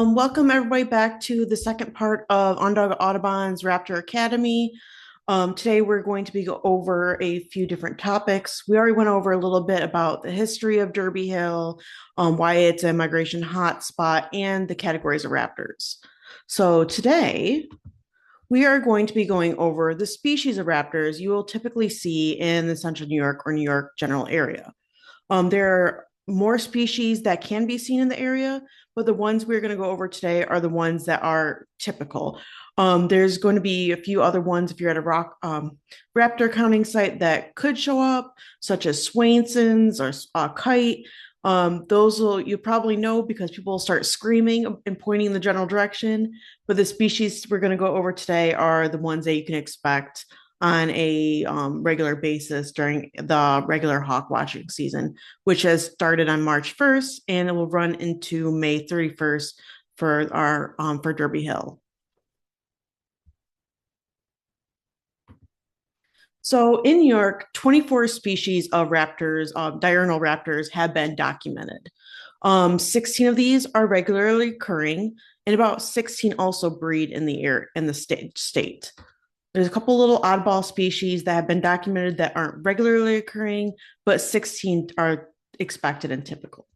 Welcome everybody back to the second part of Onondaga Audubon's Raptor Academy. Today we're going to be go over a few different topics. We already went over a little bit about the history of Derby Hill, why it's a migration hotspot, and the categories of raptors. So today we are going to be going over the species of raptors you will typically see in the central New York or New York general area. There are more species that can be seen in the area, but the ones we're going to go over today are the ones that are typical. There's going to be a few other ones if you're at a raptor counting site that could show up, such as Swainson's or kite. Those will you probably know because people will start screaming and pointing in the general direction. But the species we're going to go over today are the ones that you can expect on a regular basis during the regular hawk watching season, which has started on March 1st and it will run into May 31st for our for Derby Hill. So in New York, 24 species of raptors, diurnal raptors, have been documented. 16 of these are regularly occurring, and about 16 also breed in the air in the state. There's a couple little oddball species that have been documented that aren't regularly occurring, but 16 are expected and typical.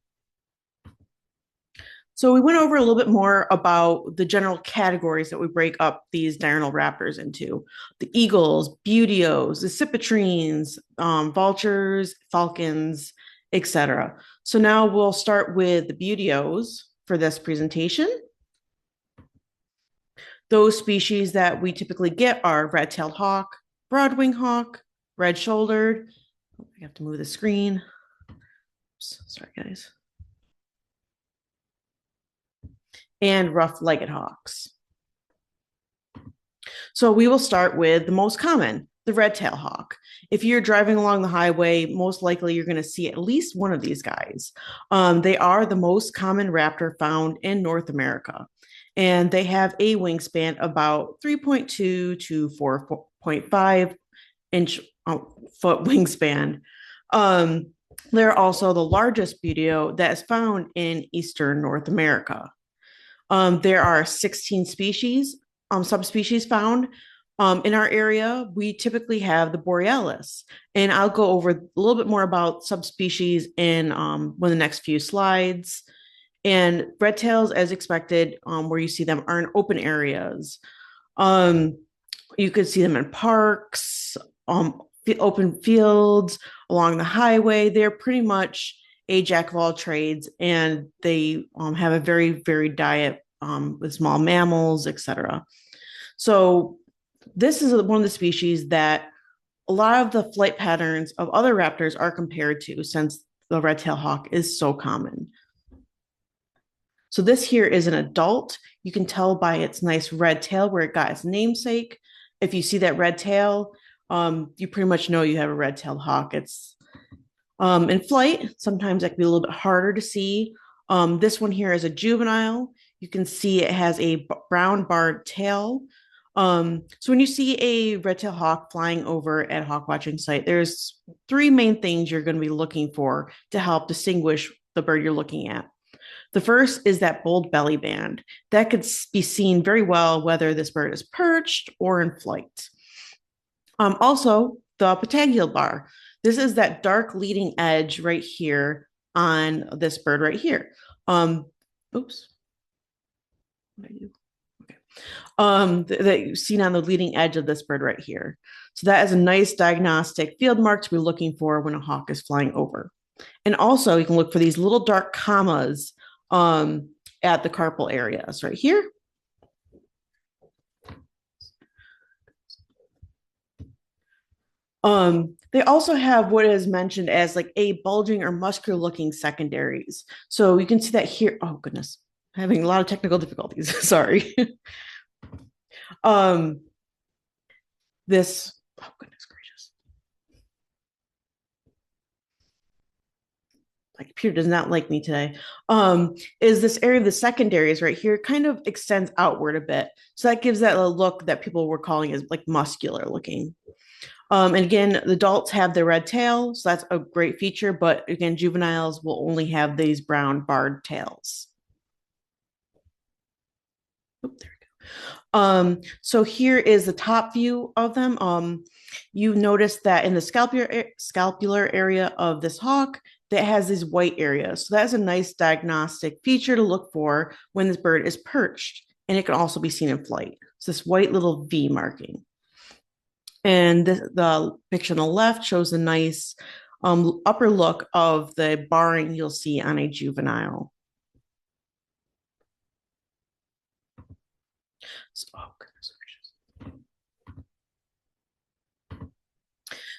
So we went over a little bit more about the general categories that we break up these diurnal raptors into: the eagles, buteos, the cipetrines, vultures, falcons, etc. So now we'll start with the buteos for this presentation. Those species that we typically get are red-tailed hawk, broad-winged hawk, red-shouldered. I have to move the screen. Oops, sorry, guys. And rough-legged hawks. So we will start with the most common, the red-tailed hawk. If you're driving along the highway, most likely you're going to see at least one of these guys. They are the most common raptor found in North America. And they have a wingspan about 3.2 to 4.5 inch foot wingspan. They're also the largest buteo that is found in Eastern North America. There are 16 species, subspecies found. In our area, we typically have the borealis, and I'll go over a little bit more about subspecies in one of the next few slides. And red tails, as expected, where you see them are in open areas. You could see them in parks, open fields, along the highway. They're pretty much a jack of all trades, and they have a very varied diet with small mammals, etc. So this is one of the species that a lot of the flight patterns of other raptors are compared to, since the red-tailed hawk is so common. So this here is an adult. You can tell by its nice red tail where it got its namesake. If you see that red tail, you pretty much know you have a red-tailed hawk. It's in flight. Sometimes that can be a little bit harder to see. This one here is a juvenile. You can see it has a brown barred tail. So when you see a red-tailed hawk flying over at a hawk watching site, there's three main things you're going to be looking for to help distinguish the bird you're looking at. The first is that bold belly band. That could be seen very well whether this bird is perched or in flight. Also, the patagial bar. This is that dark leading edge right here on this bird right here. Oops. What did I do? Okay. That you've seen on the leading edge of this bird right here. So that is a nice diagnostic field mark to be looking for when a hawk is flying over. And also you can look for these little dark commas at the carpal areas right here. They also have what is mentioned as like a bulging or muscular looking secondaries. So you can see that here. Oh goodness, I'm having a lot of technical difficulties. Sorry. This, oh goodness gracious. My computer does not like me today. Is this area of the secondaries right here kind of extends outward a bit. So that gives that a look that people were calling as like muscular looking. And again, the adults have the red tail, so that's a great feature. But again, juveniles will only have these brown barred tails. Oh, there we go. So here is the top view of them. You notice that in the scapular area of this hawk, that has these white areas. So that's a nice diagnostic feature to look for when this bird is perched, and it can also be seen in flight. So this white little V marking. And the picture on the left shows a nice upper look of the barring you'll see on a juvenile. So, oh, goodness gracious.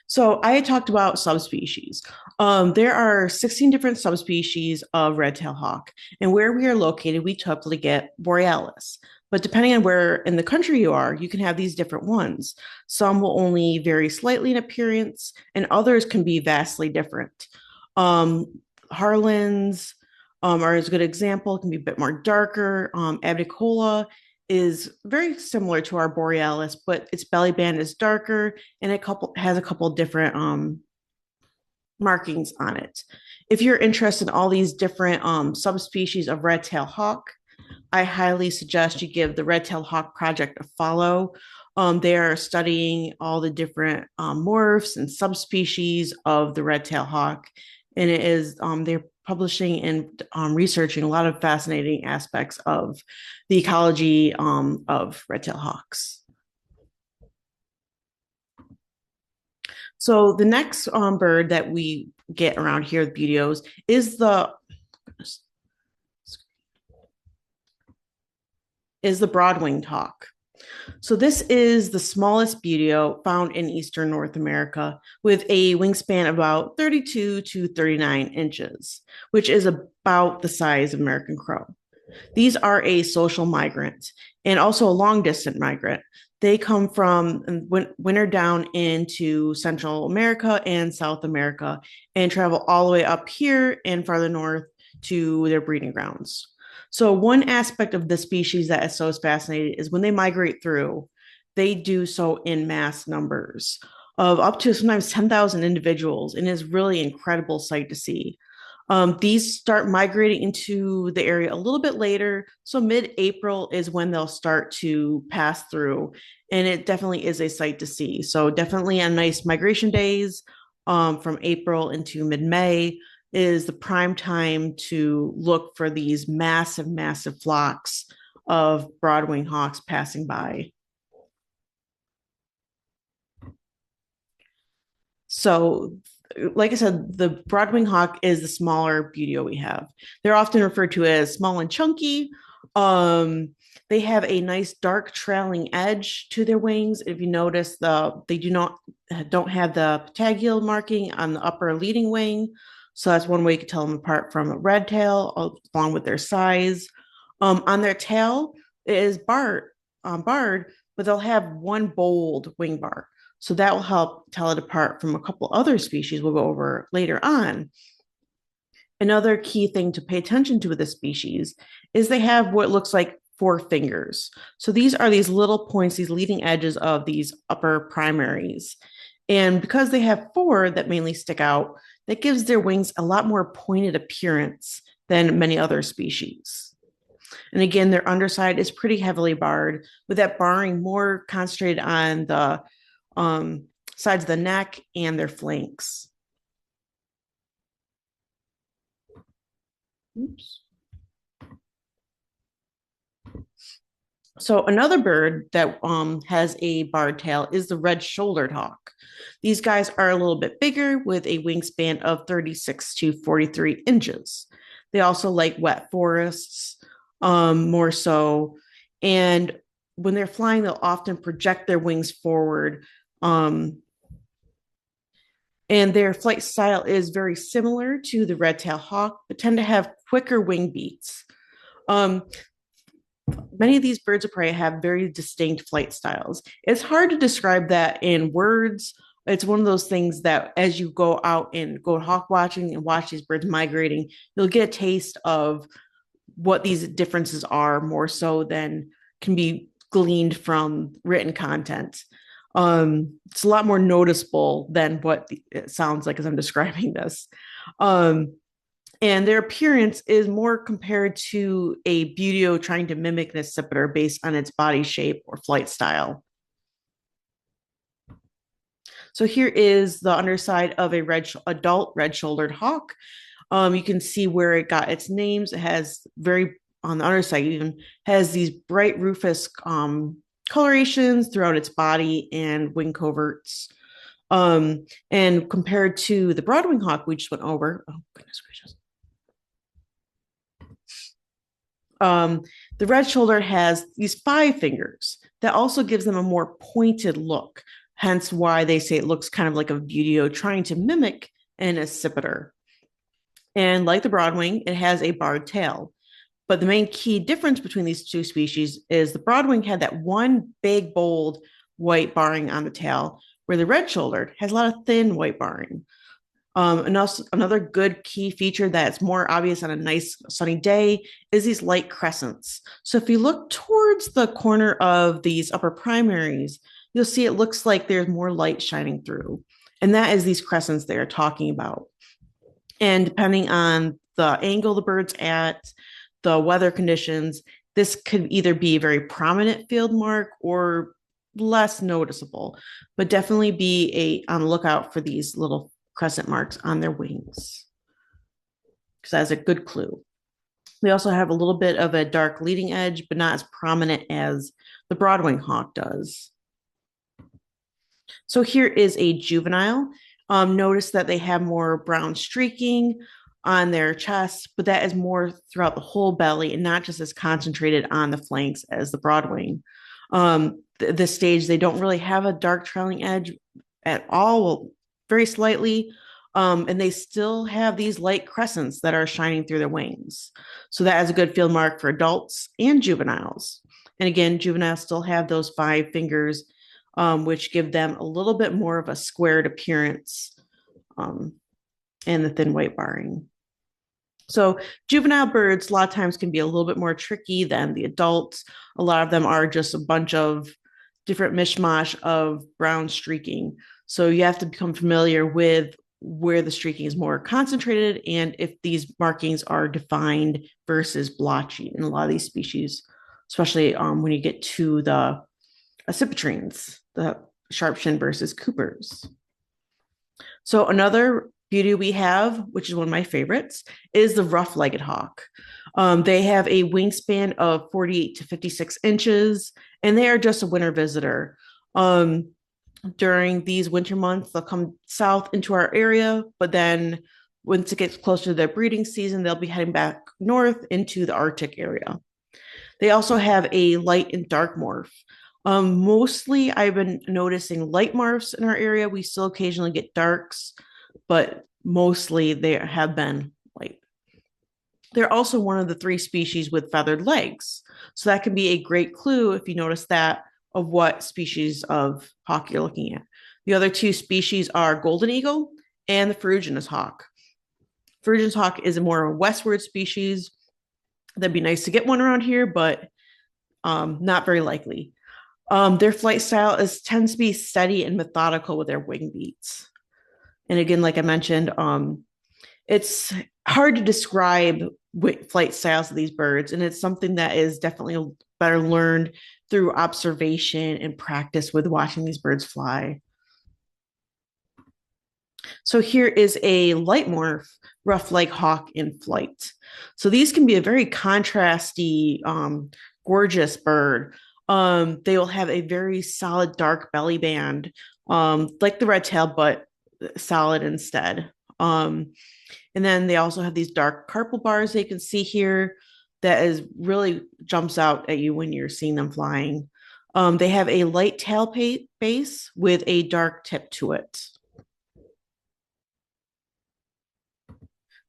So I had talked about subspecies. There are 16 different subspecies of red-tailed hawk, and where we are located, we typically get borealis. But depending on where in the country you are, you can have these different ones. Some will only vary slightly in appearance, and others can be vastly different. Um, Harlan's are a good example. It can be a bit more darker. Abdicola is very similar to our borealis, but its belly band is darker and it has a couple different markings on it. If you're interested in all these different subspecies of red-tailed hawk, I highly suggest you give the Red-tailed Hawk Project a follow. They are studying all the different morphs and subspecies of the red-tailed hawk, and it is they're publishing and researching a lot of fascinating aspects of the ecology of red-tailed hawks. So the next bird that we get around here with Buteos is the broad-winged hawk. So this is the smallest buteo found in eastern North America with a wingspan of about 32 to 39 inches, which is about the size of American crow. These are a social migrant and also a long distance migrant. They come from winter down into Central America and South America and travel all the way up here and farther north to their breeding grounds. So one aspect of the species that is so fascinating is when they migrate through, they do so in mass numbers of up to sometimes 10,000 individuals, and is really incredible sight to see. These start migrating into the area a little bit later. So mid-April is when they'll start to pass through, and it definitely is a sight to see. So definitely on nice migration days from April into mid-May is the prime time to look for these massive, massive flocks of broad-winged hawks passing by. So, like I said, the broad-winged hawk is the smaller buteo we have. They're often referred to as small and chunky. They have a nice dark trailing edge to their wings. If you notice, they don't have the patagial marking on the upper leading wing. So that's one way you can tell them apart from a red tail, along with their size. On their tail it is barred, but they'll have one bold wing bar. So that will help tell it apart from a couple other species we'll go over later on. Another key thing to pay attention to with this species is they have what looks like four fingers. So these are these little points, these leading edges of these upper primaries. And because they have four that mainly stick out, that gives their wings a lot more pointed appearance than many other species. And again, their underside is pretty heavily barred, with that barring more concentrated on the sides of the neck and their flanks. Oops. So another bird that has a barred tail is the red-shouldered hawk. These guys are a little bit bigger with a wingspan of 36 to 43 inches. They also like wet forests more so. And when they're flying, they'll often project their wings forward. And their flight style is very similar to the red-tailed hawk, but tend to have quicker wing beats. Many of these birds of prey have very distinct flight styles. It's hard to describe that in words. It's one of those things that as you go out and go hawk watching and watch these birds migrating, you'll get a taste of what these differences are more so than can be gleaned from written content. It's a lot more noticeable than what it sounds like as I'm describing this. And their appearance is more compared to a buteo trying to mimic an accipiter based on its body shape or flight style. So here is the underside of a adult red-shouldered hawk. You can see where it got its names. It has very, on the underside, even has these bright rufous colorations throughout its body and wing coverts. And compared to the broadwing hawk we just went over, oh goodness gracious. The red shoulder has these 5 fingers that also gives them a more pointed look, hence why they say it looks kind of like a buteo trying to mimic an accipiter. And like the broadwing, it has a barred tail. But the main key difference between these two species is the broadwing had that one big, bold white barring on the tail, where the red-shouldered has a lot of thin white barring. And also another good key feature that's more obvious on a nice sunny day is these light crescents. So if you look towards the corner of these upper primaries, you'll see it looks like there's more light shining through. And that is these crescents they are talking about. And depending on the angle the bird's at, the weather conditions, this could either be a very prominent field mark or less noticeable, but definitely be on the lookout for these little crescent marks on their wings, because that's a good clue. They also have a little bit of a dark leading edge, but not as prominent as the broadwing hawk does. So here is a juvenile. Notice that they have more brown streaking on their chest, but that is more throughout the whole belly and not just as concentrated on the flanks as the broadwing. This stage, they don't really have a dark trailing edge at all, well, very slightly, and they still have these light crescents that are shining through their wings. So that is a good field mark for adults and juveniles. And again, juveniles still have those 5 fingers, which give them a little bit more of a squared appearance, and the thin white barring. So juvenile birds a lot of times can be a little bit more tricky than the adults. A lot of them are just a bunch of different mishmash of brown streaking. So you have to become familiar with where the streaking is more concentrated and if these markings are defined versus blotchy in a lot of these species, especially when you get to the accipitrines, the sharpshin versus Coopers. So another beauty we have, which is one of my favorites, is the rough-legged hawk. They have a wingspan of 48 to 56 inches, and they are just a winter visitor. During these winter months, they'll come south into our area, but then once it gets closer to their breeding season, they'll be heading back north into the Arctic area. They also have a light and dark morph. Mostly, I've been noticing light morphs in our area. We still occasionally get darks, but mostly they have been light. They're also one of the 3 species with feathered legs. So that can be a great clue if you notice that of what species of hawk you're looking at. The other 2 species are golden eagle and the ferruginous hawk. Ferruginous hawk is a more westward species. That'd be nice to get one around here, but not very likely. Their flight style tends to be steady and methodical with their wing beats. And again, like I mentioned, it's hard to describe flight styles of these birds, and it's something that is definitely better learned through observation and practice with watching these birds fly. So here is a light morph rough-leg hawk in flight. So these can be a very contrasty, gorgeous bird. They will have a very solid dark belly band, like the red tail, but solid instead. And then they also have these dark carpal bars they can see here that is really jumps out at you when you're seeing them flying. They have a light tail base with a dark tip to it.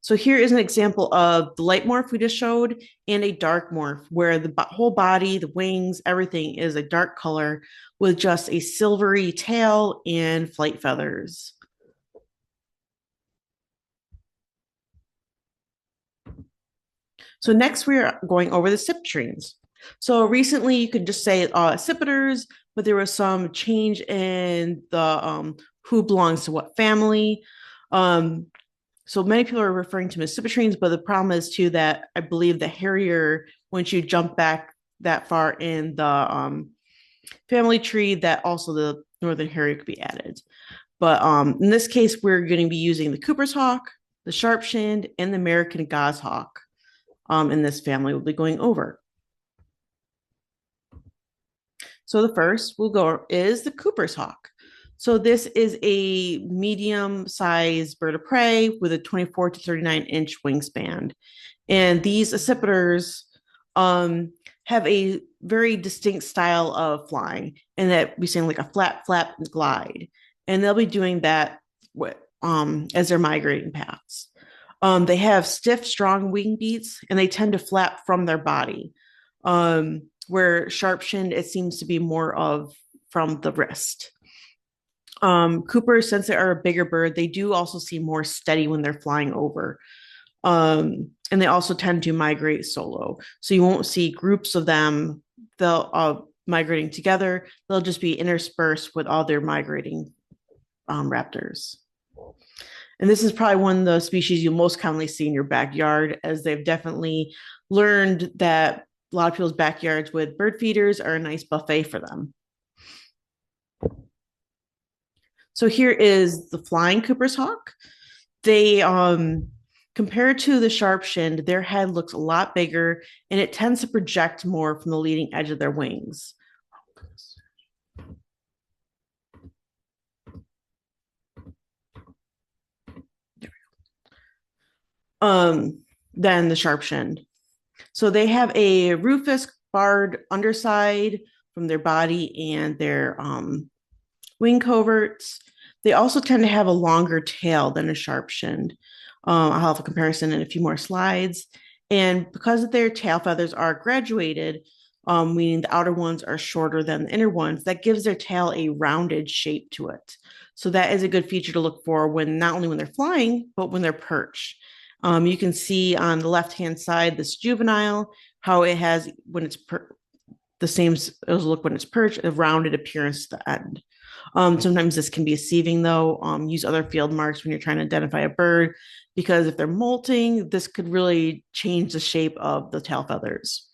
So here is an example of the light morph we just showed and a dark morph where the whole body, the wings, everything is a dark color with just a silvery tail and flight feathers. So next we're going over the accipitrines. So recently you could just say accipiters, but there was some change in the who belongs to what family. So many people are referring to them as cipetrines, but the problem is too that I believe the harrier, once you jump back that far in the family tree, that also the northern harrier could be added. But in this case, we're going to be using the Cooper's hawk, the sharp-shinned, and the American goshawk. In this family, we'll be going over. So the first we'll go is the Cooper's hawk. So this is a medium-sized bird of prey with a 24 to 39-inch wingspan. And these accipiters have a very distinct style of flying, and that we saying like a flat flap glide. And they'll be doing that as their migrating paths. They have stiff, strong wing beats, and they tend to flap from their body. Where sharp-shinned, it seems to be more of from the wrist. Coopers, since they are a bigger bird, they do also seem more steady when they're flying over. And they also tend to migrate solo. So you won't see groups of them they'll migrating together. They'll just be interspersed with all their migrating raptors. And this is probably one of the species you most commonly see in your backyard, as they've definitely learned that a lot of people's backyards with bird feeders are a nice buffet for them. So here is the flying Cooper's hawk. They, compared to the sharp-shinned, their head looks a lot bigger, and it tends to project more from the leading edge of their wings. Than the sharp-shinned. So they have a rufous barred underside from their body and their wing coverts. They also tend to have a longer tail than a sharp-shinned. I'll have a comparison in a few more slides. And because their tail feathers are graduated, meaning the outer ones are shorter than the inner ones, that gives their tail a rounded shape to it. So that is a good feature to look for when not only when they're flying, but when they're perched. You can see on the left-hand side, this juvenile, how it has, when it's the same as look when it's perched, a rounded appearance to the end. Sometimes this can be deceiving though. Use other field marks when you're trying to identify a bird, because if they're molting, this could really change the shape of the tail feathers.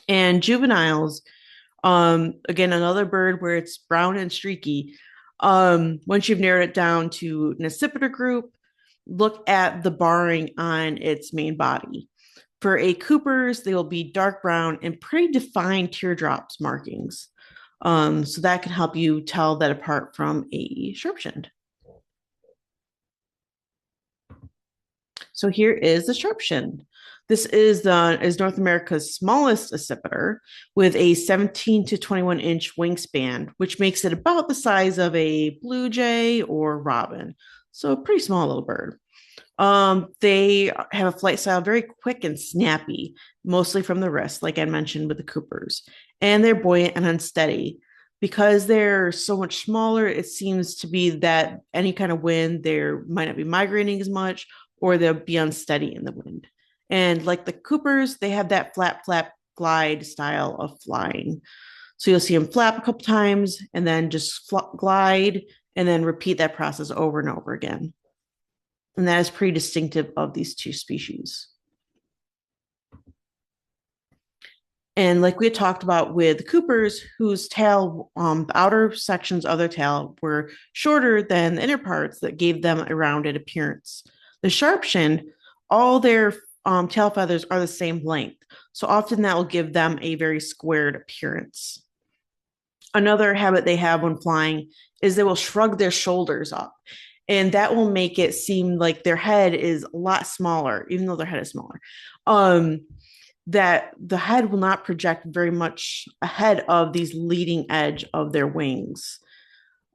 And juveniles, again, another bird where it's brown and streaky. Once you've narrowed it down to an accipiter group, look at the barring on its main body. For a Cooper's, they will be dark brown and pretty defined teardrops markings. So that can help you tell that apart from a sharp-shinned. So here is the sharp-shinned. This is North America's smallest accipiter with a 17 to 21-inch wingspan, which makes it about the size of a blue jay or robin. So a pretty small little bird. They have a flight style very quick and snappy, mostly from the wrist, like I mentioned with the Coopers. And they're buoyant and unsteady. Because they're so much smaller, it seems to be that any kind of wind, they might not be migrating as much, or they'll be unsteady in the wind. And like the Coopers, they have that flap, flap, glide style of flying. So you'll see them flap a couple times and then just glide and then repeat that process over and over again. And that is pretty distinctive of these two species. And like we had talked about with the Coopers, whose tail, the outer sections of their tail were shorter than the inner parts that gave them a rounded appearance. The sharp-shinned, all their tail feathers are the same length. So often that will give them a very squared appearance. Another habit they have when flying is they will shrug their shoulders up. And that will make it seem like their head is a lot smaller, even though their head is smaller. That the head will not project very much ahead of these leading edge of their wings.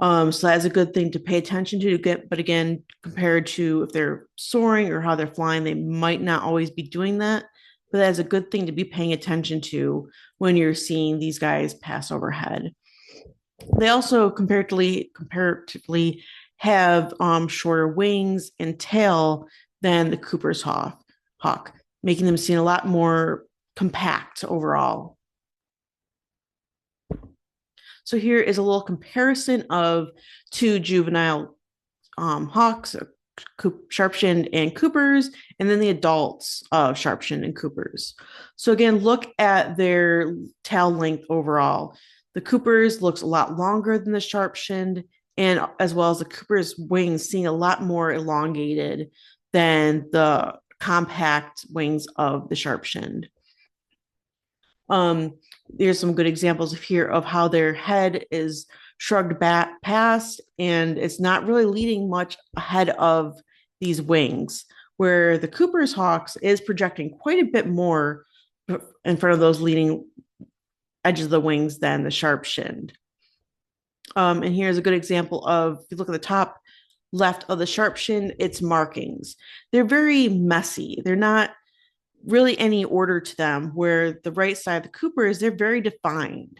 So that's a good thing to pay attention to. But again, compared to if they're soaring or how they're flying, they might not always be doing that. But that's a good thing to be paying attention to when you're seeing these guys pass overhead. They also comparatively have shorter wings and tail than the Cooper's hawk, making them seem a lot more compact overall. So here is a little comparison of two juvenile hawks, sharp-shinned and Coopers, and then the adults of sharp-shinned and Coopers. So again, look at their tail length overall. The Coopers looks a lot longer than the sharp-shinned, and as well as the Cooper's wings seem a lot more elongated than the compact wings of the sharp-shinned. There's some good examples here of how their head is shrugged back past and it's not really leading much ahead of these wings, where the Cooper's hawks is projecting quite a bit more in front of those leading edges of the wings than the sharp-shinned. And here's a good example of, if you look at the top left of the sharp-shinned, its markings. They're very messy. They're not really any order to them, where the right side of the Coopers, they're very defined.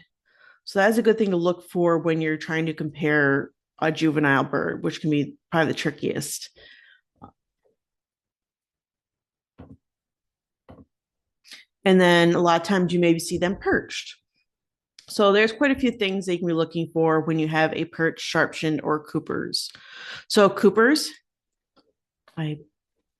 So that's a good thing to look for when you're trying to compare a juvenile bird, which can be probably the trickiest. And then a lot of times you maybe see them perched. So there's quite a few things that you can be looking for when you have a perched sharp-shinned or Coopers. So Coopers, I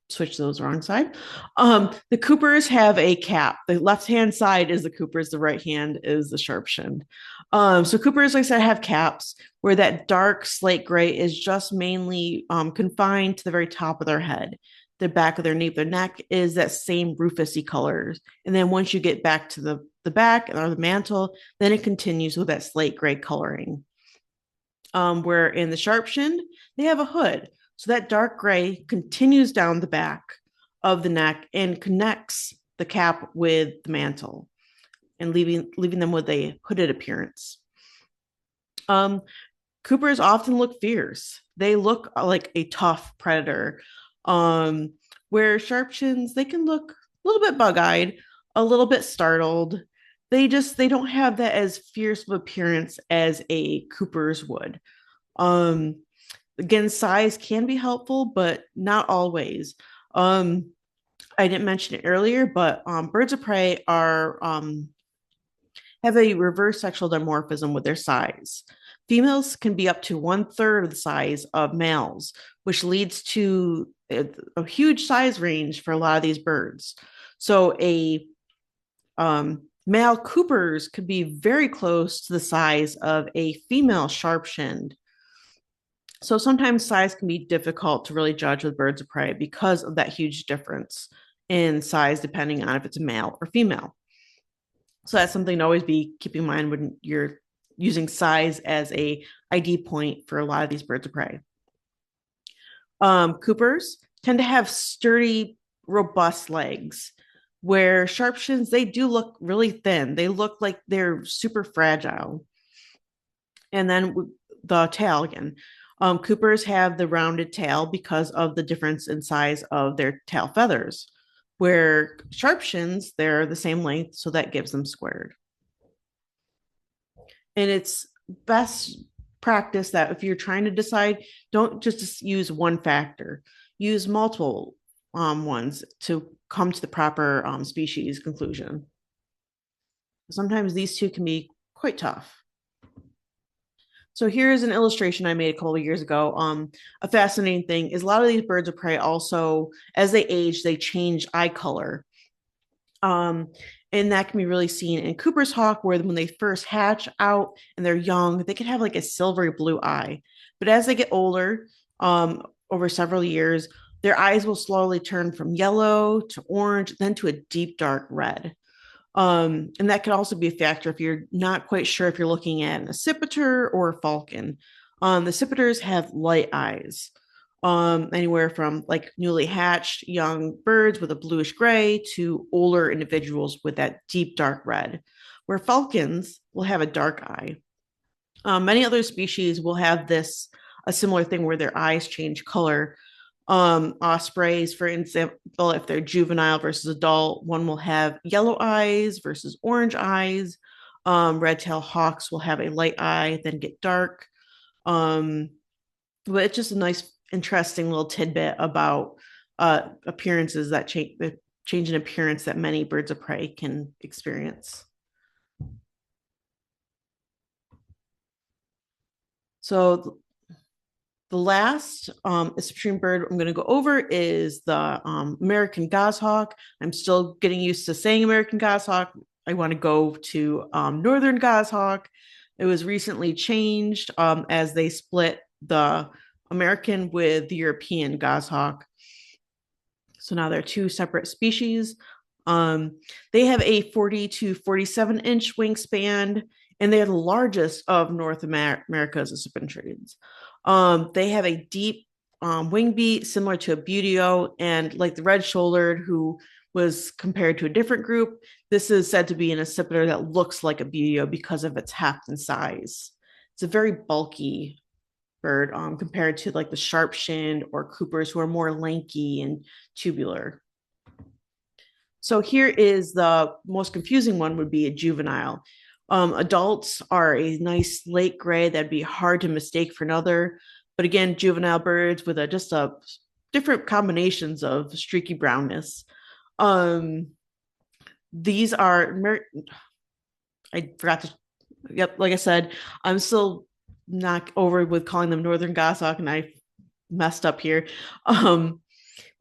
switch those wrong side. The Coopers have a cap. The left-hand side is the Coopers, the right hand is the sharp-shinned. So Coopers, like I said, have caps where that dark slate gray is just mainly confined to the very top of their head. The back of their nape, their neck is that same rufusy colors. And then once you get back to the back or the mantle, then it continues with that slate gray coloring. Where in the sharp-shinned, they have a hood. So that dark gray continues down the back of the neck and connects the cap with the mantle and leaving them with a hooded appearance. Coopers often look fierce. They look like a tough predator. Where sharp-shins, they can look a little bit bug-eyed, a little bit startled. They don't have that as fierce of appearance as a Cooper's would. Again, size can be helpful, but not always. I didn't mention it earlier, but birds of prey are have a reverse sexual dimorphism with their size. Females can be up to 1/3 of the size of males, which leads to a huge size range for a lot of these birds. So a male Coopers could be very close to the size of a female sharp-shinned. So sometimes size can be difficult to really judge with birds of prey because of that huge difference in size, depending on if it's a male or female. So that's something to always be keeping in mind when you're using size as a ID point for a lot of these birds of prey. Coopers tend to have sturdy, robust legs, where sharp-shins, they do look really thin. They look like they're super fragile. And then the tail again. Coopers have the rounded tail because of the difference in size of their tail feathers, where sharp-shins, they're the same length, so that gives them squared. And it's best practice that if you're trying to decide, don't just use one factor. Use multiple ones to come to the proper species conclusion. Sometimes these two can be quite tough. So here's an illustration I made a couple of years ago. A fascinating thing is a lot of these birds of prey also, as they age, they change eye color. And that can be really seen in Cooper's hawk, where when they first hatch out and they're young, they can have like a silvery blue eye. But as they get older, over several years, their eyes will slowly turn from yellow to orange, then to a deep dark red. And that could also be a factor if you're not quite sure if you're looking at an accipiter or a falcon. The accipiters have light eyes, anywhere from like newly hatched young birds with a bluish gray to older individuals with that deep dark red, where falcons will have a dark eye. Many other species will have a similar thing where their eyes change color. Ospreys, for example, if they're juvenile versus adult, one will have yellow eyes versus orange eyes. Red-tailed hawks will have a light eye, then get dark. But it's just a nice, interesting little tidbit about appearances that change in appearance that many birds of prey can experience. So The last extreme bird I'm going to go over is the American goshawk. I'm still getting used to saying American goshawk. I want to go to northern goshawk. It was recently changed as they split the American with the European goshawk. So now they're two separate species. Um, they have a 40 to 47-inch wingspan, and they're the largest of North America's subintrades. They have a deep wing beat similar to a buteo, and like the red-shouldered, who was compared to a different group, this is said to be an accipiter that looks like a buteo because of its heft and size. It's a very bulky bird compared to like the sharp-shinned or Coopers, who are more lanky and tubular. So here is the most confusing one, would be a juvenile. Adults are a nice slate gray that'd be hard to mistake for another. But again, juvenile birds with just a different combinations of streaky brownness. Um, these are, I forgot to, yep, like I said, I'm still not over with calling them northern goshawk, and I messed up here. But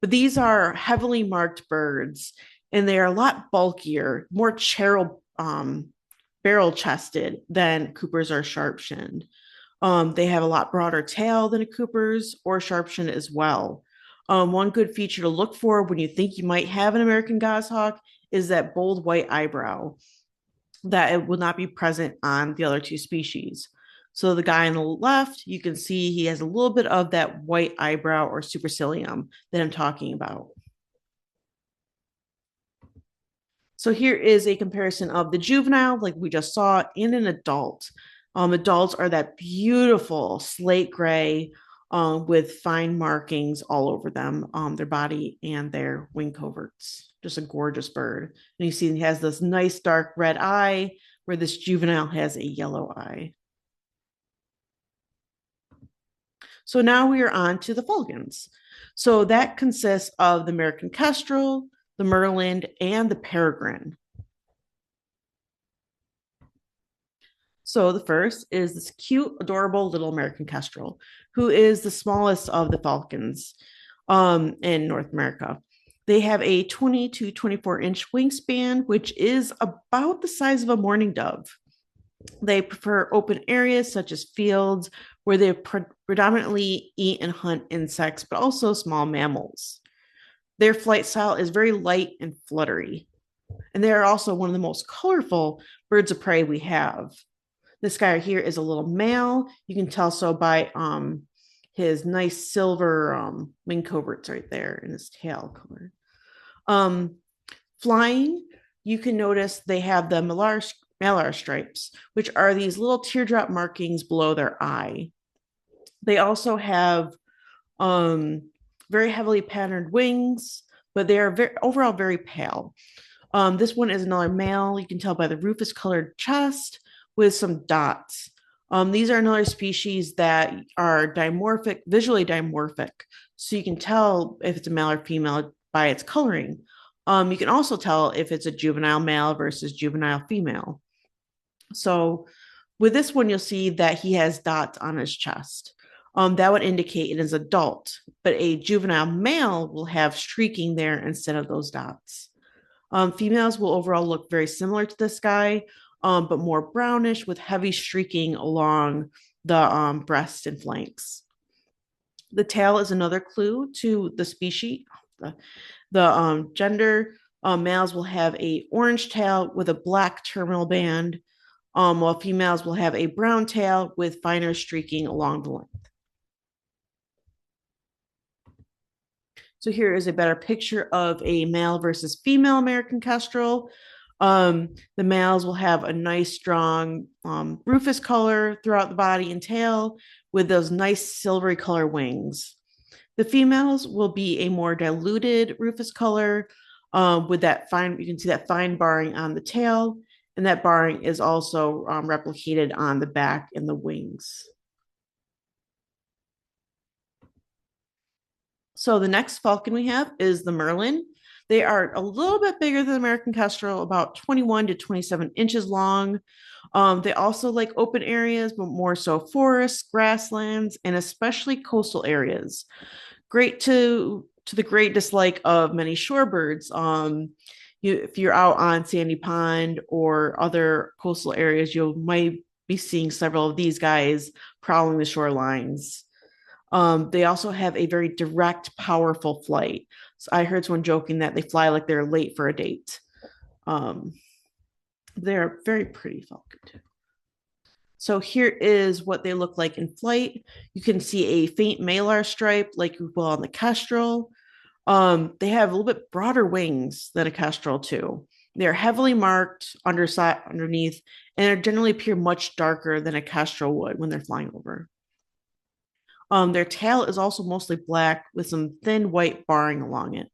these are heavily marked birds, and they are a lot bulkier, more barrel chested than Coopers or sharp shinned. They have a lot broader tail than a Cooper's or sharp shinned as well. One good feature to look for when you think you might have an American goshawk is that bold white eyebrow that it will not be present on the other two species. So the guy on the left, you can see he has a little bit of that white eyebrow or supercilium that I'm talking about. So here is a comparison of the juvenile, like we just saw, and an adult. Adults are that beautiful slate gray with fine markings all over them, their body and their wing coverts. Just a gorgeous bird. And you see he has this nice dark red eye, where this juvenile has a yellow eye. So now we are on to the falcons. So that consists of the American kestrel, the merlin, and the peregrine. So the first is this cute, adorable little American kestrel, who is the smallest of the falcons in North America. They have a 20 to 24-inch wingspan, which is about the size of a mourning dove. They prefer open areas such as fields, where they predominantly eat and hunt insects, but also small mammals. Their flight style is very light and fluttery. And they are also one of the most colorful birds of prey we have. This guy here is a little male. You can tell so by his nice silver wing coverts right there in his tail color. Flying, you can notice they have the malar stripes, which are these little teardrop markings below their eye. They also have very heavily patterned wings, but they are overall very pale. This one is another male. You can tell by the rufous colored chest with some dots. These are another species that are dimorphic, visually dimorphic. So you can tell if it's a male or female by its coloring. You can also tell if it's a juvenile male versus juvenile female. So with this one, you'll see that he has dots on his chest. That would indicate it is adult, but a juvenile male will have streaking there instead of those dots. Females will overall look very similar to this guy, but more brownish with heavy streaking along the breast and flanks. The tail is another clue to the species, the gender. Males will have a orange tail with a black terminal band, while females will have a brown tail with finer streaking along the length. So here is a better picture of a male versus female American kestrel. The males will have a nice, strong rufous color throughout the body and tail with those nice silvery color wings. The females will be a more diluted rufous color with that fine, you can see that fine barring on the tail, and that barring is also replicated on the back and the wings. So the next falcon we have is the merlin. They are a little bit bigger than American kestrel, about 21 to 27 inches long. They also like open areas, but more so forests, grasslands, and especially coastal areas. Great to the great dislike of many shorebirds. If you're out on Sandy Pond or other coastal areas, you might be seeing several of these guys prowling the shorelines. They also have a very direct, powerful flight. So I heard someone joking that they fly like they're late for a date. Um, they're very pretty falcon too. So here is what they look like in flight. You can see a faint malar stripe like you will on the kestrel. They have a little bit broader wings than a kestrel too. They're heavily marked underside underneath and generally appear much darker than a kestrel would when they're flying over. Their tail is also mostly black with some thin white barring along it.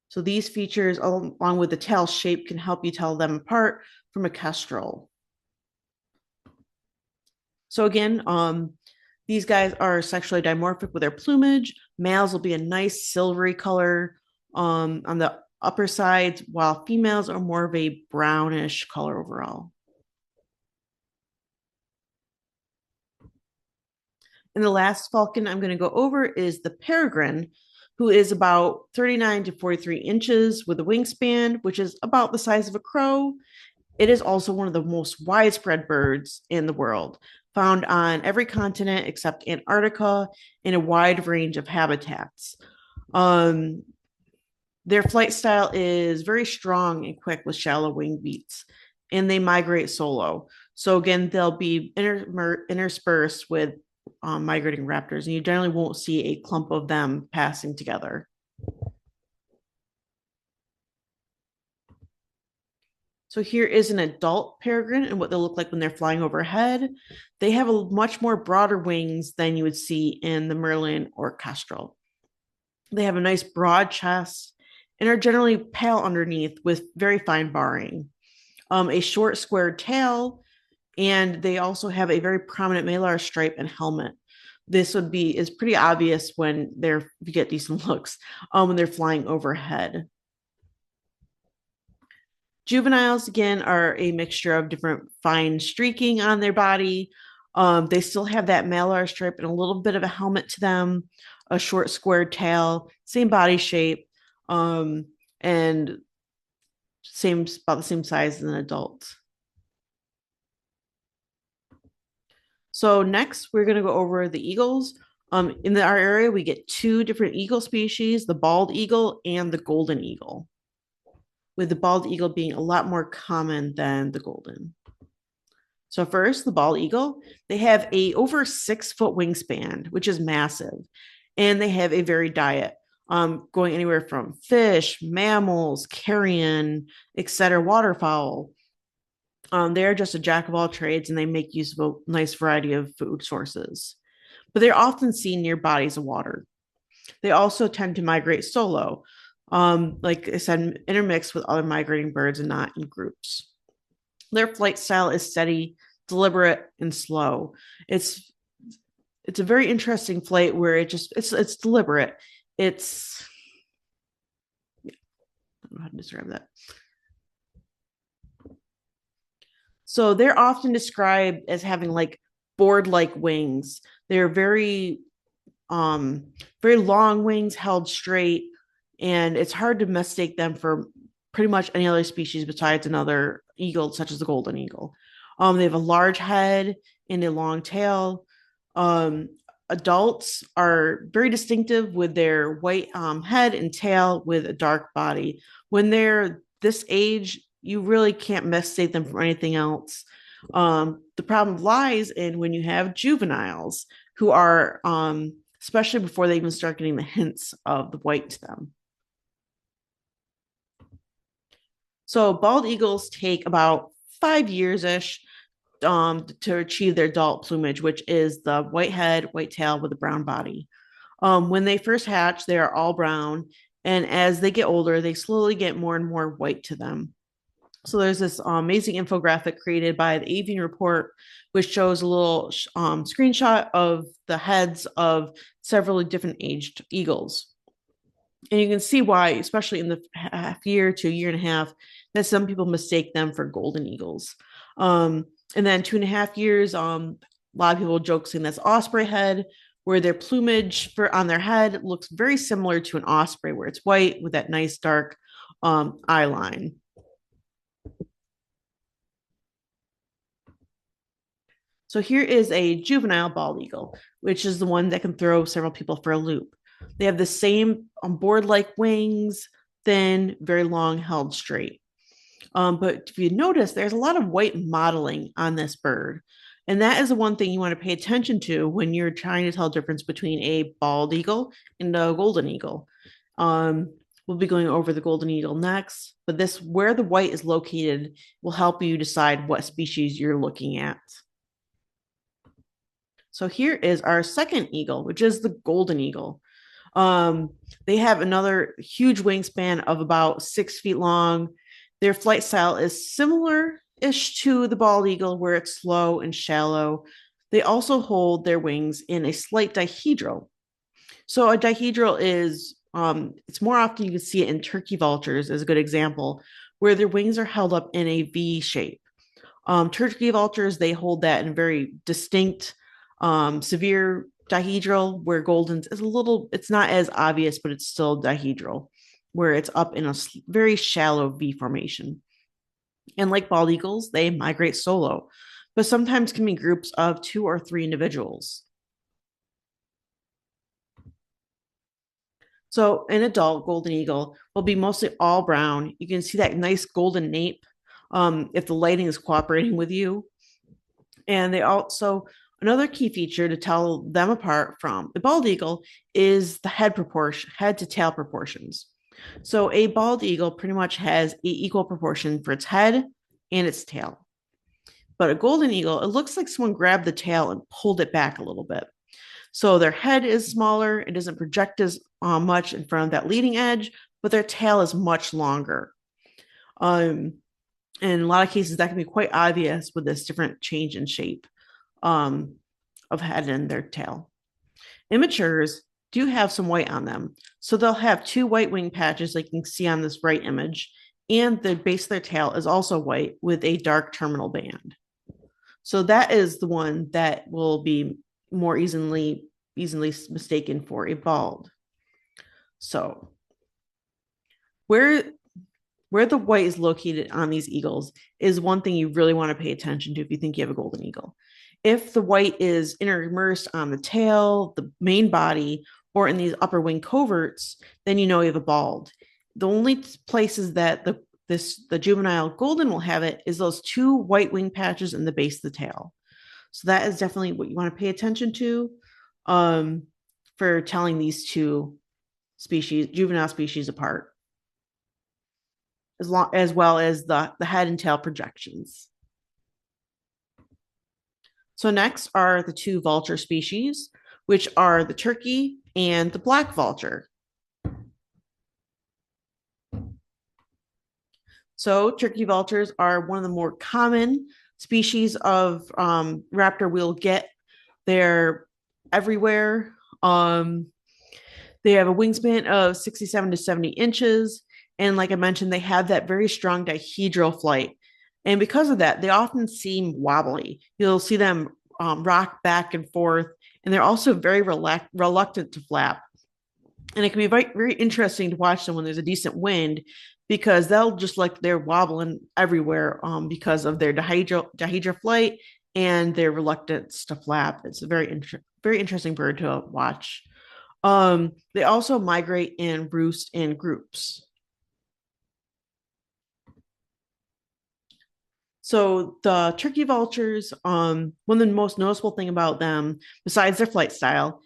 So these features, along with the tail shape, can help you tell them apart from a kestrel. So again, these guys are sexually dimorphic with their plumage. Males will be a nice silvery color on the upper sides, while females are more of a brownish color overall. And the last falcon I'm going to go over is the peregrine, who is about 39 to 43 inches with a wingspan, which is about the size of a crow. It is also one of the most widespread birds in the world, found on every continent except Antarctica in a wide range of habitats. Um, their flight style is very strong and quick with shallow wing beats, and they migrate solo. So again, they'll be interspersed with migrating raptors, and you generally won't see a clump of them passing together. So here is an adult peregrine and what they'll look like when they're flying overhead. They have a much more broader wings than you would see in the Merlin or kestrel. They have a nice broad chest and are generally pale underneath with very fine barring. A short squared tail, and they also have a very prominent malar stripe and helmet. This is pretty obvious when you get decent looks when they're flying overhead. Juveniles, again, are a mixture of different fine streaking on their body. They still have that malar stripe and a little bit of a helmet to them, a short squared tail, same body shape, and about the same size as an adult. So next, we're going to go over the eagles. In our area, we get two different eagle species, the bald eagle and the golden eagle, with the bald eagle being a lot more common than the golden. So first, the bald eagle, they have a over 6 foot wingspan, which is massive, and they have a varied diet, going anywhere from fish, mammals, carrion, etc., waterfowl. They're just a jack of all trades, and they make use of a nice variety of food sources. But they're often seen near bodies of water. They also tend to migrate solo, like I said, intermixed with other migrating birds and not in groups. Their flight style is steady, deliberate, and slow. It's a very interesting flight where it's deliberate. It's I don't know how to describe that. So they're often described as having like board-like wings. They're very long wings held straight, and it's hard to mistake them for pretty much any other species besides another eagle, such as the golden eagle. They have a large head and a long tail. Adults are very distinctive with their white head and tail with a dark body. When they're this age, you really can't mistake them from anything else. The problem lies in when you have juveniles who are, especially before they even start getting the hints of the white to them. So bald eagles take about 5 years ish to achieve their adult plumage, which is the white head, white tail with a brown body. When they first hatch, they are all brown. And as they get older, they slowly get more and more white to them. So there's this amazing infographic created by the Avian Report, which shows a little screenshot of the heads of several different aged eagles. And you can see why, especially in the half year to a year and a half, that some people mistake them for golden eagles. And then 2.5 years, a lot of people joke saying that's osprey head, where their plumage for on their head looks very similar to an osprey, where it's white with that nice dark eye line. So here is a juvenile bald eagle, which is the one that can throw several people for a loop. They have the same board-like wings, thin, very long, held straight. But if you notice, there's a lot of white modeling on this bird. And that is the one thing you want to pay attention to when you're trying to tell the difference between a bald eagle and a golden eagle. We'll be going over the golden eagle next, but this where the white is located will help you decide what species you're looking at. So here is our second eagle, which is the golden eagle. They have another huge wingspan of about 6 feet long. Their flight style is similar-ish to the bald eagle, where it's slow and shallow. They also hold their wings in a slight dihedral. So a dihedral is, it's more often you can see it in turkey vultures as a good example, where their wings are held up in a V shape. Turkey vultures, they hold that in a very distinct, severe dihedral, where golden's is a little, it's not as obvious, but it's still dihedral, where it's up in a very shallow V formation. And like bald eagles, they migrate solo, but sometimes can be groups of 2 or 3 individuals. So an adult golden eagle will be mostly all brown. You can see that nice golden nape if the lighting is cooperating with you. And they also, another key feature to tell them apart from a bald eagle is the head to tail proportions. So a bald eagle pretty much has an equal proportion for its head and its tail. But a golden eagle, it looks like someone grabbed the tail and pulled it back a little bit. So their head is smaller, it doesn't project as much in front of that leading edge, but their tail is much longer. In a lot of cases, that can be quite obvious with this different change in shape of head and their tail. Immatures do have some white on them. So they'll have 2 white wing patches, like you can see on this right image, and the base of their tail is also white with a dark terminal band. So that is the one that will be more easily mistaken for a bald. So where the white is located on these eagles is one thing you really want to pay attention to if you think you have a golden eagle. If the white is immersed on the tail, the main body, or in these upper wing coverts, then you know you have a bald. The only places that the juvenile golden will have it is those 2 white wing patches in the base of the tail. So that is definitely what you want to pay attention to for telling these 2 juvenile species apart, as well as the head and tail projections. So next are the 2 vulture species, which are the turkey and the black vulture. So turkey vultures are one of the more common species of raptor we'll get. They're everywhere. They have a wingspan of 67 to 70 inches. And like I mentioned, they have that very strong dihedral flight. And because of that, they often seem wobbly. You'll see them rock back and forth. And they're also very reluctant to flap. And it can be very, very interesting to watch them when there's a decent wind, because they'll just like they're wobbling everywhere because of their dihedral flight and their reluctance to flap. It's a very interesting bird to watch. They also migrate and roost in groups. So the turkey vultures, one of the most noticeable thing about them, besides their flight style,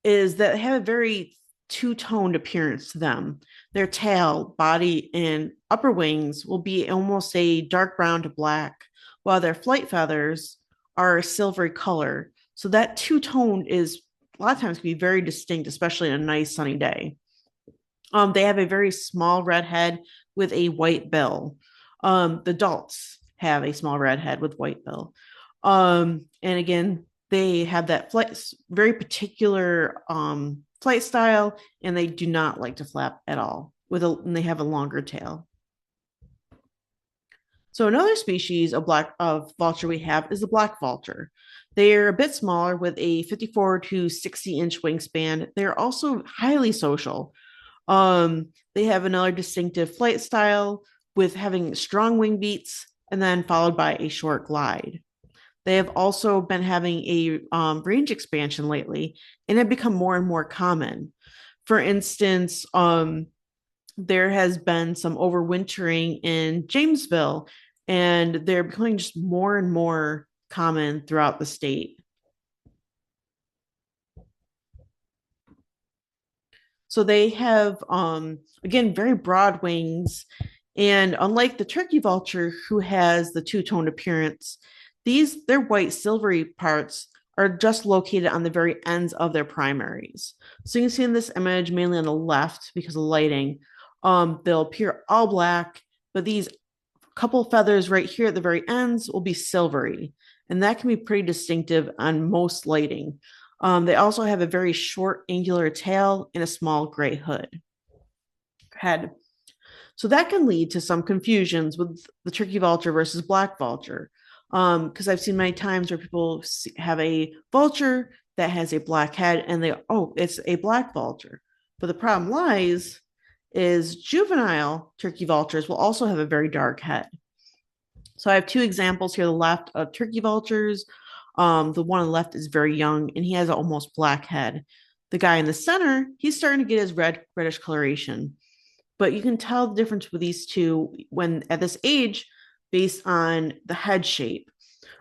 is that they have a very two-toned appearance to them. Their tail, body, and upper wings will be almost a dark brown to black, while their flight feathers are a silvery color. So that two-tone is a lot of times can be very distinct, especially on a nice sunny day. They have a very small red head with a white bill. The adults have a small red head with white bill. And again, they have that very particular flight style, and they do not like to flap at all. And they have a longer tail. So another species of vulture we have is the black vulture. They're a bit smaller with a 54 to 60-inch wingspan. They're also highly social. They have another distinctive flight style with having strong wing beats and then followed by a short glide. They have also been having a range expansion lately and have become more and more common. For instance, there has been some overwintering in Jamesville, and they're becoming just more and more common throughout the state. So they have, again, very broad wings. And unlike the turkey vulture, who has the two-toned appearance, their white silvery parts are just located on the very ends of their primaries. So you can see in this image, mainly on the left because of lighting, they'll appear all black, but these couple feathers right here at the very ends will be silvery. And that can be pretty distinctive on most lighting. They also have a very short angular tail and a small gray head. So that can lead to some confusions with the turkey vulture versus black vulture. Because I've seen many times where people have a vulture that has a black head and it's a black vulture. But the problem lies is juvenile turkey vultures will also have a very dark head. So I have two examples here, the left of turkey vultures. The one on the left is very young and he has an almost black head. The guy in the center, he's starting to get his reddish coloration. But you can tell the difference with these two when at this age based on the head shape.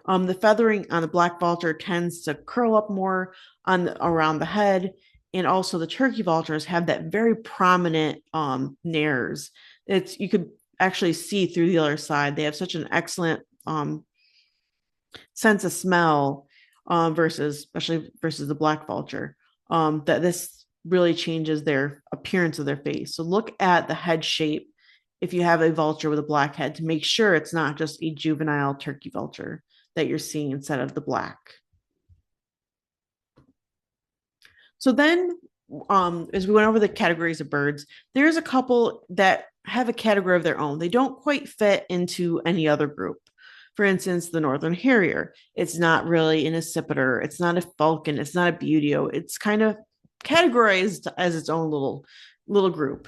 The feathering on the black vulture tends to curl up more around the head, and also the turkey vultures have that very prominent nares. You could actually see through the other side. They have such an excellent sense of smell especially versus the black vulture, that this really changes their appearance of their face. So look at the head shape if you have a vulture with a black head to make sure it's not just a juvenile turkey vulture that you're seeing instead of the black. So then, as we went over the categories of birds, there's a couple that have a category of their own. They don't quite fit into any other group. For instance, the northern harrier. It's not really an accipiter. It's not a falcon. It's not a buteo. It's kind of categorized as its own little group.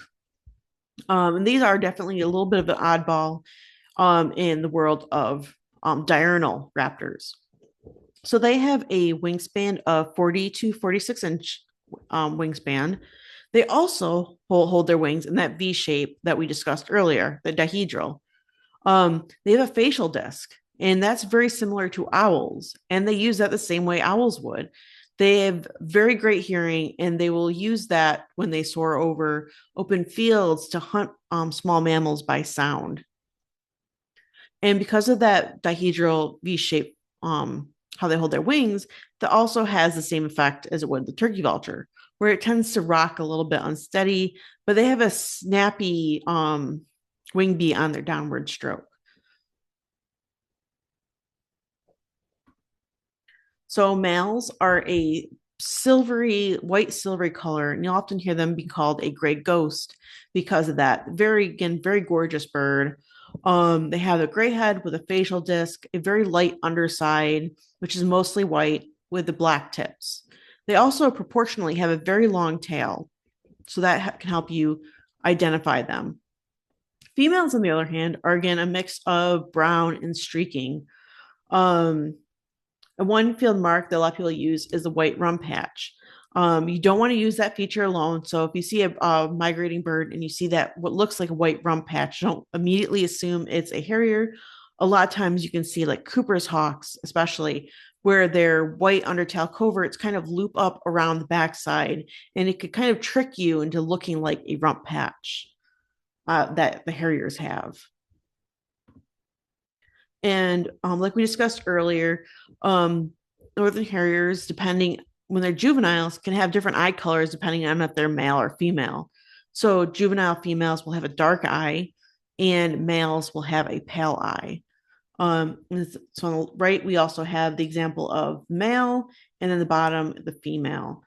And these are definitely a little bit of an oddball in the world of diurnal raptors. So they have a wingspan of 40 to 46-inch wingspan. They also hold their wings in that V shape that we discussed earlier, the dihedral. They have a facial disc, and that's very similar to owls, and they use that the same way owls would. They have very great hearing, and they will use that when they soar over open fields to hunt small mammals by sound. And because of that dihedral V shape, how they hold their wings, that also has the same effect as it would the turkey vulture, where it tends to rock a little bit unsteady, but they have a snappy wing beat on their downward stroke. So males are a white silvery color, and you'll often hear them be called a gray ghost because of that. Very gorgeous bird. They have a gray head with a facial disc, a very light underside, which is mostly white with the black tips. They also proportionally have a very long tail, so that can help you identify them. Females, on the other hand, are again a mix of brown and streaking. A one field mark that a lot of people use is the white rump patch. You don't want to use that feature alone. So if you see a migrating bird and you see that what looks like a white rump patch, don't immediately assume it's a harrier. A lot of times you can see like Cooper's hawks, especially where their white undertail coverts kind of loop up around the backside, and it could kind of trick you into looking like a rump patch that the harriers have. And like we discussed earlier, northern harriers, depending when they're juveniles, can have different eye colors depending on if they're male or female. So juvenile females will have a dark eye, and males will have a pale eye. So on the right, we also have the example of male, and then the bottom, the female.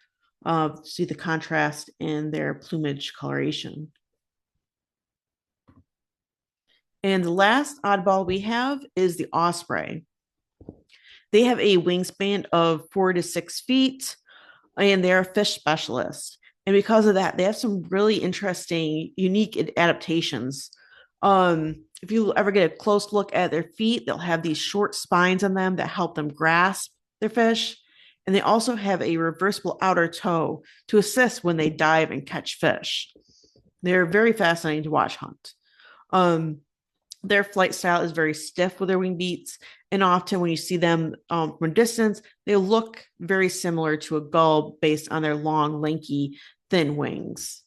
See the contrast in their plumage coloration. And the last oddball we have is the osprey. They have a wingspan of 4 to 6 feet, and they're a fish specialist. And because of that, they have some really interesting, unique adaptations. If you ever get a close look at their feet, they'll have these short spines on them that help them grasp their fish. And they also have a reversible outer toe to assist when they dive and catch fish. They're very fascinating to watch hunt. Their flight style is very stiff with their wing beats, and often when you see them from a distance, they look very similar to a gull based on their long, lanky, thin wings.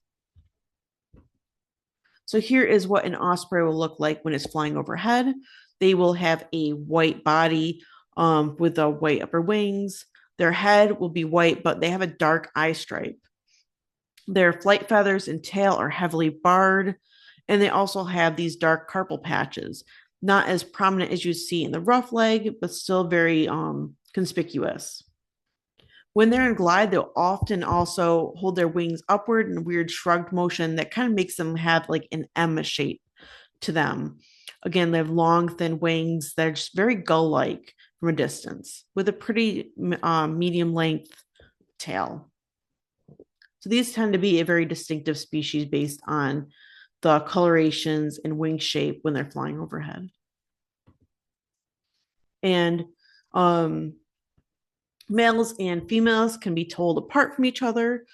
So here is what an osprey will look like when it's flying overhead. They will have a white body with the white upper wings. Their head will be white, but they have a dark eye stripe. Their flight feathers and tail are heavily barred, and they also have these dark carpal patches, not as prominent as you see in the rough leg, but still very conspicuous. When they're in glide, they'll often also hold their wings upward in a weird shrugged motion that kind of makes them have like an M shape to them. Again, they have long, thin wings that are just very gull-like from a distance with a pretty medium length tail. So these tend to be a very distinctive species based on the colorations and wing shape when they're flying overhead. And males and females can be told apart from each other.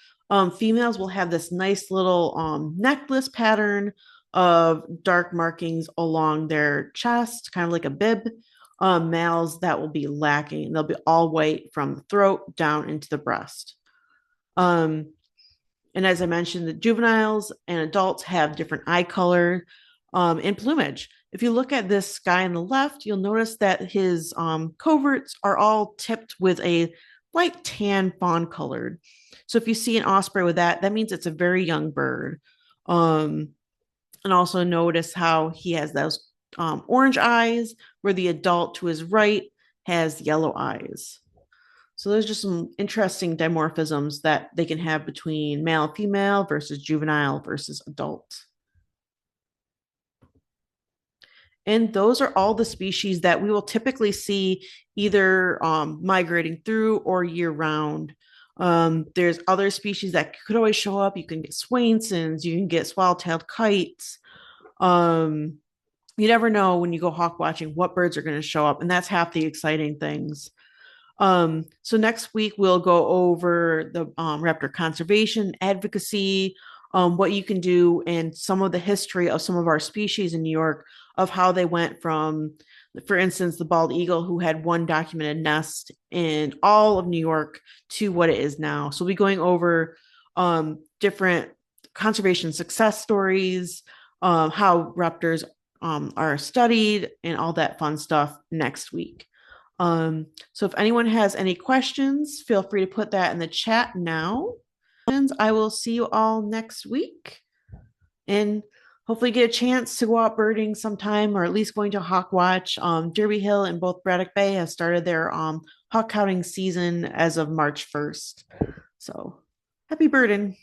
Females will have this nice little necklace pattern of dark markings along their chest, kind of like a bib. Males, that will be lacking. They'll be all white from the throat down into the breast. And as I mentioned, the juveniles and adults have different eye color and plumage. If you look at this guy on the left, you'll notice that his coverts are all tipped with a light tan fawn colored. So if you see an osprey with that, that means it's a very young bird. And also notice how he has those orange eyes, where the adult to his right has yellow eyes. So there's just some interesting dimorphisms that they can have between male and female versus juvenile versus adult. And those are all the species that we will typically see either migrating through or year round. There's other species that could always show up. You can get Swainsons, you can get swallow-tailed kites. You never know when you go hawk watching what birds are going to show up, and that's half the exciting things. So next week we'll go over the raptor conservation advocacy, what you can do, and some of the history of some of our species in New York, of how they went from, for instance, the bald eagle, who had one documented nest in all of New York, to what it is now. So we'll be going over different conservation success stories, how raptors are studied, and all that fun stuff next week. So if anyone has any questions, feel free to put that in the chat now. I will see you all next week, and hopefully get a chance to go out birding sometime, or at least going to hawk watch. Derby Hill and both Braddock Bay have started their hawk counting season as of March 1st. So happy birding.